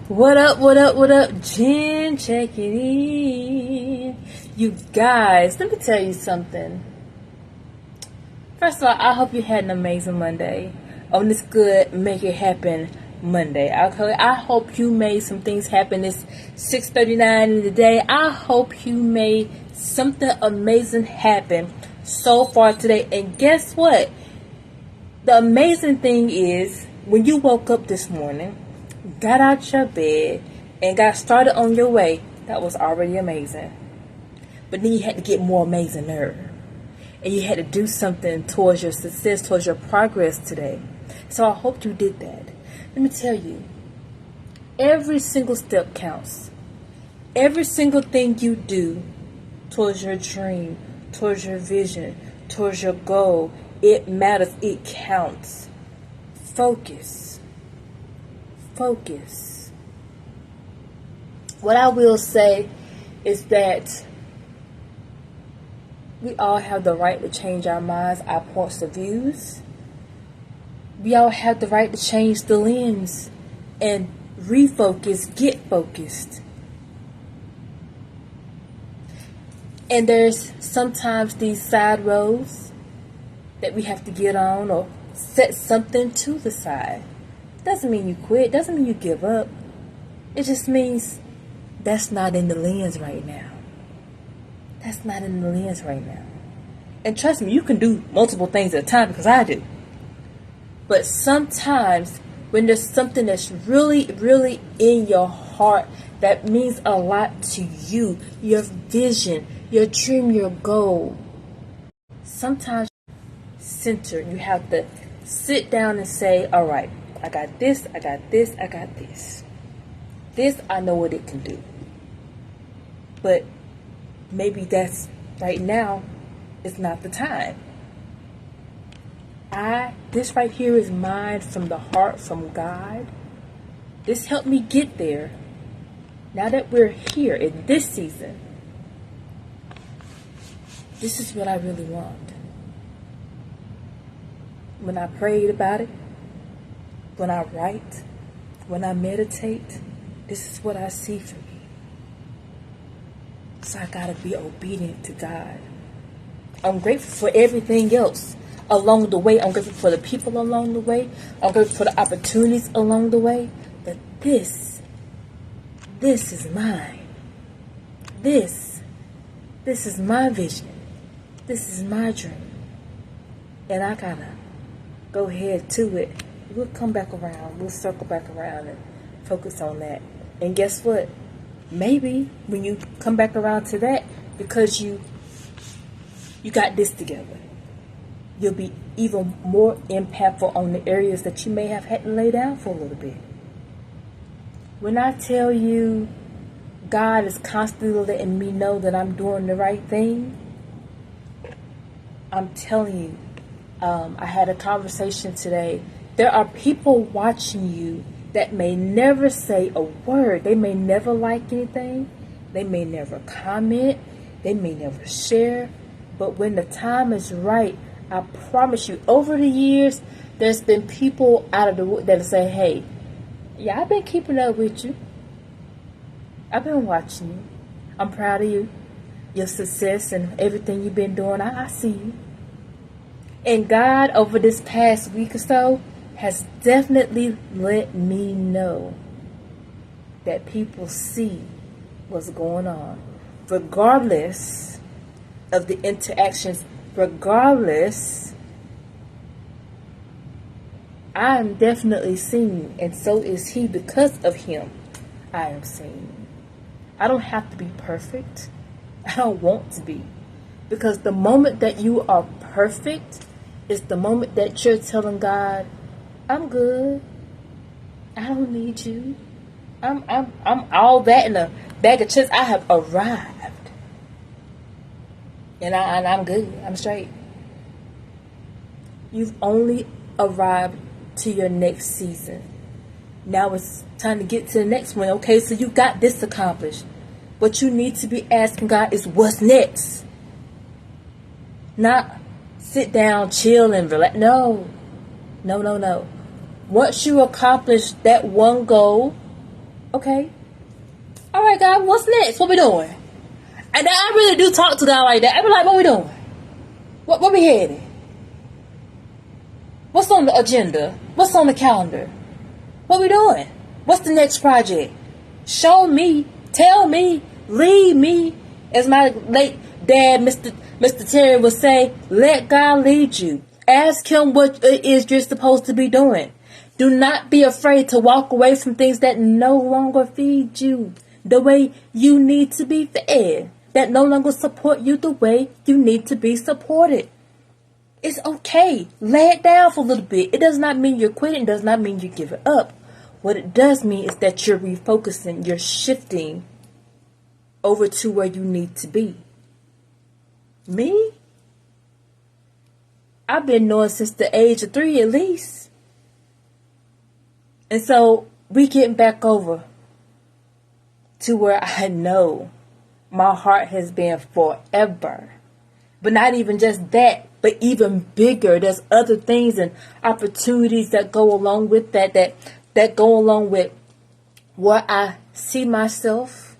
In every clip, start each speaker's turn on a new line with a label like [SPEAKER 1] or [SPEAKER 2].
[SPEAKER 1] What up, what up, what up? Jen, check it in. You guys, let me tell you something. First of all, I hope you had an amazing Monday. On this good Make It Happen Monday. Okay, I hope you made some things happen. It's 6:39 in the day. I hope you made something amazing happen so far today. And guess what? The amazing thing is, when you woke up this morning, got out your bed, and got started on your way, that was already amazing. But then you had to get more amazinger. And you had to do something towards your success, towards your progress today. So I hope you did that. Let me tell you, every single step counts. Every single thing you do towards your dream, towards your vision, towards your goal, it matters, it counts. Focus. Focus. What I will say is that we all have the right to change our minds, our points of views. We all have the right to change the lens and refocus, get focused. And there's sometimes these side roads that we have to get on or set something to the side. Doesn't mean you quit, doesn't mean you give up. It just means that's not in the lens right now. That's not in the lens right now. And trust me, you can do multiple things at a time, because I do. But sometimes when there's something that's really, really in your heart that means a lot to you, your vision, your dream, your goal, sometimes center, you have to sit down and say, all right, I got this, I got this, I got this. This, I know what it can do. But maybe that's right now is not the time. This right here is mine from the heart, from God. This helped me get there. Now that we're here in this season, this is what I really want. When I prayed about it, when I write, when I meditate, this is what I see for me. So I gotta be obedient to God. I'm grateful for everything else along the way. I'm grateful for the people along the way. I'm grateful for the opportunities along the way. But this is mine. This is my vision. This is my dream. And I gotta go ahead to it. We'll come back around. We'll circle back around and focus on that. And guess what? Maybe when you come back around to that, because you got this together, you'll be even more impactful on the areas that you may have had to lay down for a little bit. When I tell you God is constantly letting me know that I'm doing the right thing, I'm telling you, I had a conversation today. There are people watching you that may never say a word. They may never like anything. They may never comment. They may never share. But when the time is right, I promise you, over the years, there's been people out of the wood that'll say, hey, yeah, I've been keeping up with you. I've been watching you. I'm proud of you. Your success and everything you've been doing, I see you. And God, over this past week or so, has definitely let me know that people see what's going on. Regardless of the interactions, regardless, I am definitely seen, and so is he. Because of him, I am seen. I don't have to be perfect. I don't want to be. Because the moment that you are perfect is the moment that you're telling God, I'm good. I don't need you. I'm all that in a bag of chips. I have arrived. And I'm good. I'm straight. You've only arrived to your next season. Now it's time to get to the next one. Okay, so you got this accomplished. What you need to be asking God is, what's next? Not sit down, chill, and relax. No. Once you accomplish that one goal, Okay. All right, God, what's next? What we doing? And I really do talk to God like that. I be like, what we doing? What we headed? What's on the agenda? What's on the calendar? What we doing? What's the next project? Show me, tell me, lead me. As my late dad, Mr. Terry, would say, let God lead you. Ask him what it is you're supposed to be doing. Do not be afraid to walk away from things that no longer feed you the way you need to be fed, that no longer support you the way you need to be supported. It's okay. Lay it down for a little bit. It does not mean you're quitting. It does not mean you're giving up. What it does mean is that you're refocusing. You're shifting over to where you need to be. Me? I've been knowing since the age of 3 at least. And so we getting back over to where I know my heart has been forever. But not even just that, but even bigger. There's other things and opportunities that go along with that go along with where I see myself,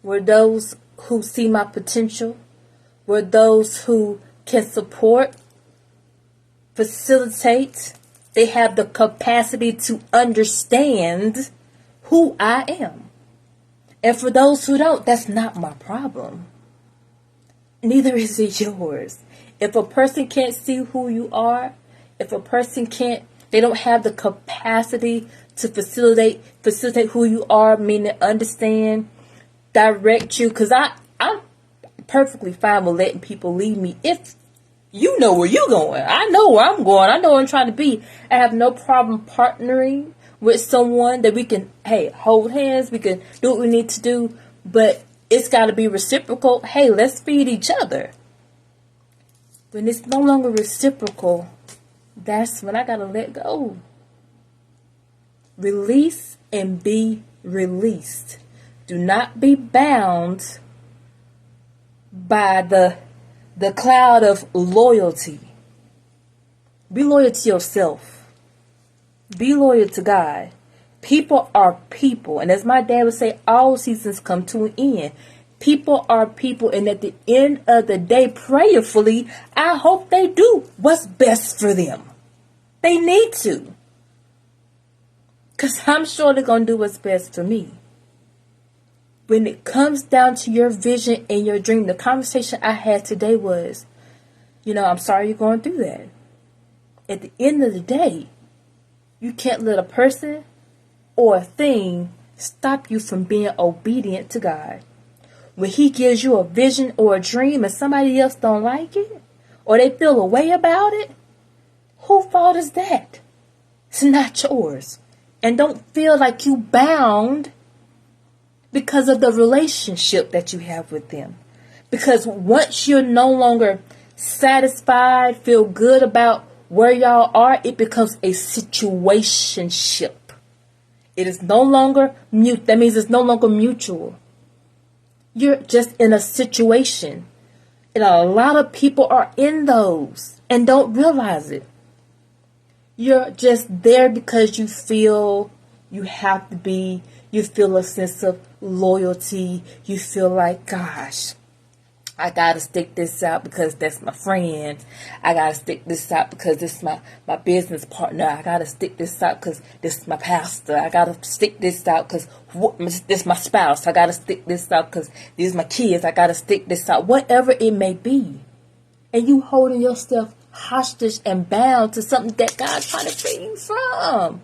[SPEAKER 1] where those who see my potential, where those who can support, facilitate, they have the capacity to understand who I am. And for those who don't, that's not my problem. Neither is it yours. If a person can't see who you are, if a person they don't have the capacity to facilitate who you are, meaning understand, direct you, because I'm perfectly fine with letting people lead me if you know where you're going. I know where I'm going. I know where I'm trying to be. I have no problem partnering with someone that we can, hold hands. We can do what we need to do, but it's got to be reciprocal. Hey, let's feed each other. When it's no longer reciprocal, that's when I got to let go. Release and be released. Do not be bound by the cloud of loyalty. Be loyal to yourself. Be loyal to God. People are people. And as my dad would say, all seasons come to an end. People are people. And at the end of the day, prayerfully, I hope they do what's best for them. They need to. Because I'm sure they're going to do what's best for me. When it comes down to your vision and your dream, the conversation I had today was, I'm sorry you're going through that. At the end of the day, you can't let a person or a thing stop you from being obedient to God. When he gives you a vision or a dream and somebody else don't like it, or they feel a way about it, whose fault is that? It's not yours. And don't feel like you bound because of the relationship that you have with them. Because once you're no longer satisfied, feel good about where y'all are, it becomes a situationship. It is no longer mute. That means it's no longer mutual. You're just in a situation. And a lot of people are in those and don't realize it. You're just there because you feel you have to be. You feel a sense of loyalty. You feel like, gosh, I got to stick this out because that's my friend. I got to stick this out because this is my business partner. I got to stick this out because this is my pastor. I got to stick this out because this is my spouse. I got to stick this out because these are my kids. I got to stick this out. Whatever it may be. And you holding yourself hostage and bound to something that God's trying to free you from.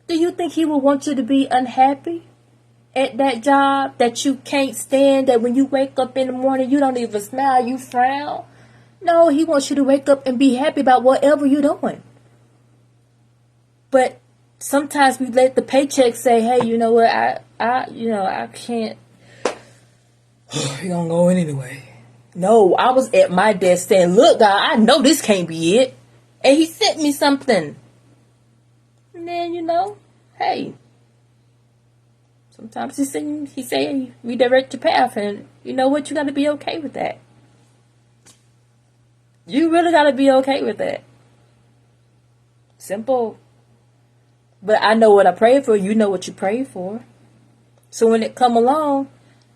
[SPEAKER 1] Do you think he will want you to be unhappy at that job that you can't stand, that when you wake up in the morning, you don't even smile, you frown? No, he wants you to wake up and be happy about whatever you're doing. But sometimes we let the paycheck say, hey, you know what, I can't. You're going to go in anyway. No, I was at my desk saying, look, God, I know this can't be it. And he sent me something. And then, hey, sometimes he say redirect your path, and you know what? You got to be okay with that. You really got to be okay with that. Simple. But I know what I pray for. You know what you pray for. So when it come along,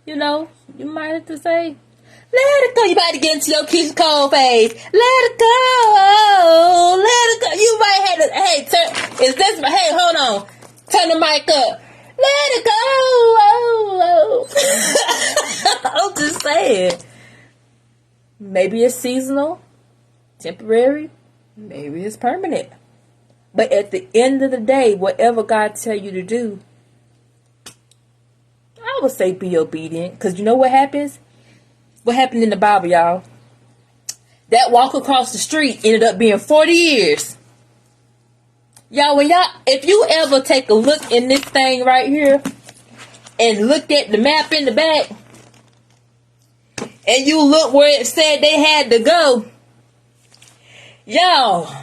[SPEAKER 1] you might have to say, let it go. You about to get into your Keisha Cole phase. Let it go. Let it go. You might have to, hey, hold on. Turn the mic up. Let it go. I'm just saying. Maybe it's seasonal, temporary, maybe it's permanent. But at the end of the day, whatever God tell you to do, I would say be obedient. Because you know what happens? What happened in the Bible, y'all? That walk across the street ended up being 40 years. Y'all, if you ever take a look in this thing right here and look at the map in the back, and you look where it said they had to go, y'all,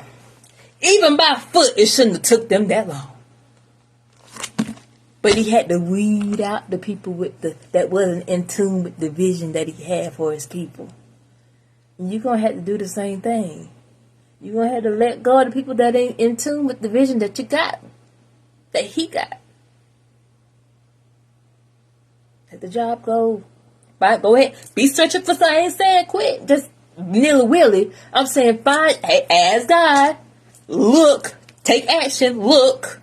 [SPEAKER 1] even by foot, it shouldn't have took them that long. But he had to weed out the people that wasn't in tune with the vision that he had for his people. And you're going to have to do the same thing. You're going to have to let go of the people that ain't in tune with the vision that you got, that he got. Let the job go. Right, go ahead. Be searching for something. I ain't saying quit. Just nilly-willy. I'm saying find, ask God. Look. Take action. Look.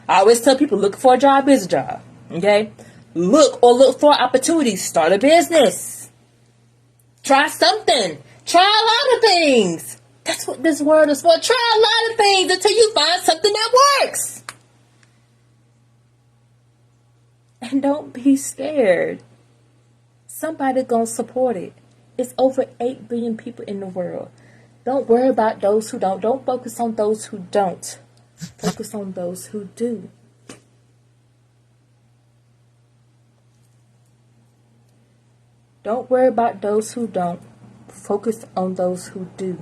[SPEAKER 1] I always tell people, looking for a job is a job. Okay? Look for opportunities. Start a business. Try something. Try a lot of things. That's what this word is for. Try a lot of things until you find something that works. And don't be scared. Somebody gonna support it. It's over 8 billion people in the world. Don't worry about those who don't. Don't focus on those who don't. Focus on those who do. Don't worry about those who don't. Focus on those who do.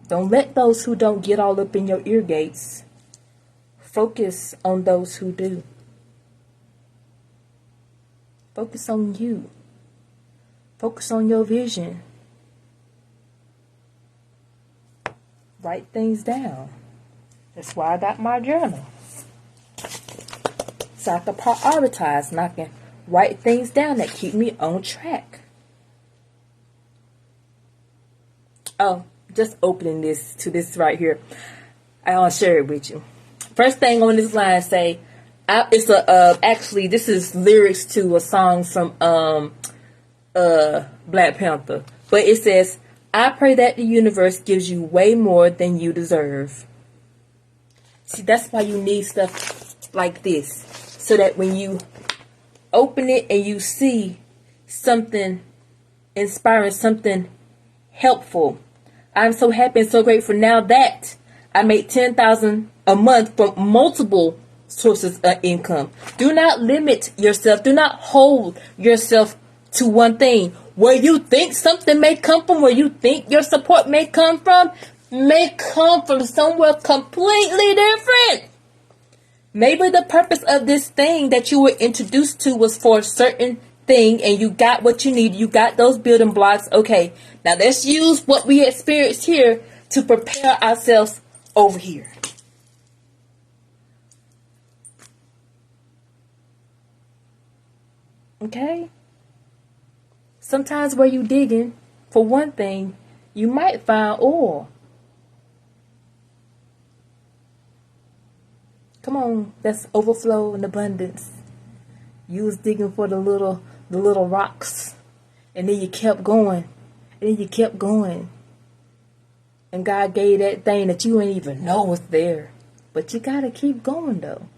[SPEAKER 1] Don't let those who don't get all up in your ear gates. Focus on those who do. Focus on you. Focus on your vision. Write things down. That's why I got my journal. So I can prioritize and I can write things down that keep me on track. Oh, just opening this to this right here. I want to share it with you. First thing on this line say, actually this is lyrics to a song from Black Panther, but it says, I pray that the universe gives you way more than you deserve. See, that's why you need stuff like this, so that when you open it and you see something inspiring, something helpful. I'm so happy and so grateful now that I make $10,000 a month from multiple sources of income. Do not limit yourself. Do not hold yourself to one thing. Where you think something may come from, where you think your support may come from somewhere completely different. Maybe the purpose of this thing that you were introduced to was for a certain thing and you got what you need. You got those building blocks. Okay, now let's use what we experienced here to prepare ourselves over here. Okay? Sometimes where you digging, for one thing, you might find oil. Come on, that's overflow and abundance. You was digging for the little rocks, and then you kept going, and then you kept going. And God gave that thing that you didn't even know was there. But you gotta keep going though.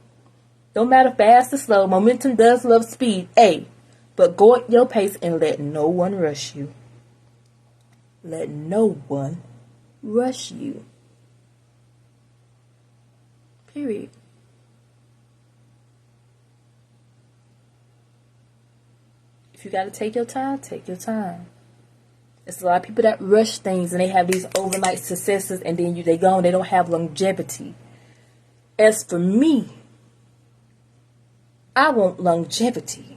[SPEAKER 1] Don't matter fast or slow, momentum does love speed. Hey, but go at your pace and let no one rush you. Let no one rush you. Period. If you got to take your time, take your time. There's a lot of people that rush things and they have these overnight successes and then they go and they don't have longevity. As for me, I want longevity.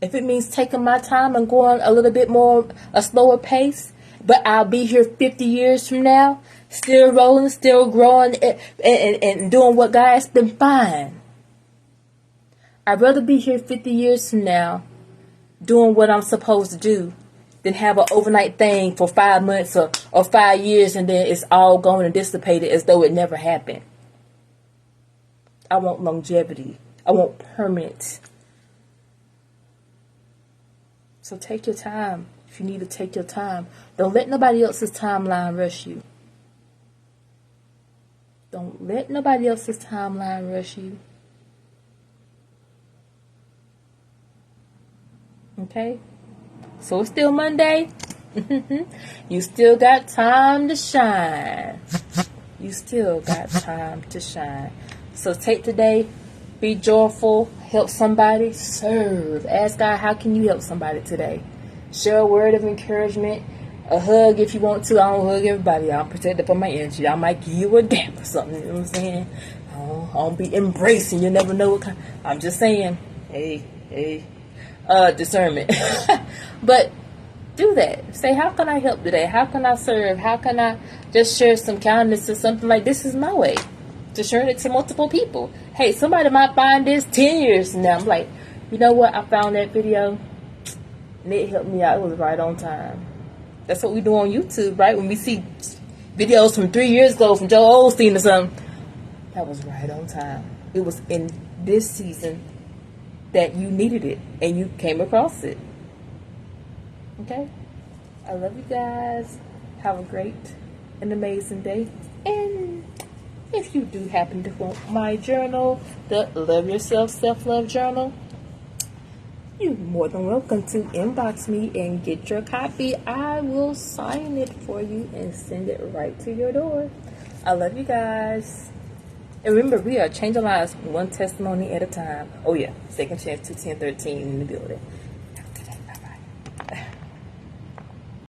[SPEAKER 1] If it means taking my time and going a little bit more, a slower pace, but I'll be here 50 years from now, still rolling, still growing, and doing what God has been fine. I'd rather be here 50 years from now doing what I'm supposed to do than have an overnight thing for 5 months or 5 years and then it's all gone and dissipated as though it never happened. I want longevity. I want permanent. So take your time if you need to take your time. Don't let nobody else's timeline rush you. Don't let nobody else's timeline rush you. Okay? So it's still Monday. You still got time to shine. You still got time to shine. So take today, be joyful, help somebody, serve. Ask God, how can you help somebody today? Share a word of encouragement, a hug if you want to. I don't hug everybody. I'm protected from my energy. I might give you a dap or something. You know what I'm saying? I don't be embracing. You never know what kind. I'm just saying. Hey. Discernment. But do that. Say, how can I help today? How can I serve? How can I just share some kindness or something like this is my way to share it to multiple people. Hey, somebody might find this 10 years from now. I'm like, you know what? I found that video and it helped me out. It was right on time. That's what we do on YouTube, right? When we see videos from 3 years ago from Joel Osteen or something, that was right on time. It was in this season that you needed it and you came across it. Okay? I love you guys. Have a great and amazing day. And if you do happen to want my journal, the Love Yourself Self-Love Journal, you're more than welcome to inbox me and get your copy. I will sign it for you and send it right to your door. I love you guys. And remember, we are changing lives one testimony at a time. Oh yeah, Second Chance 21013 in the building.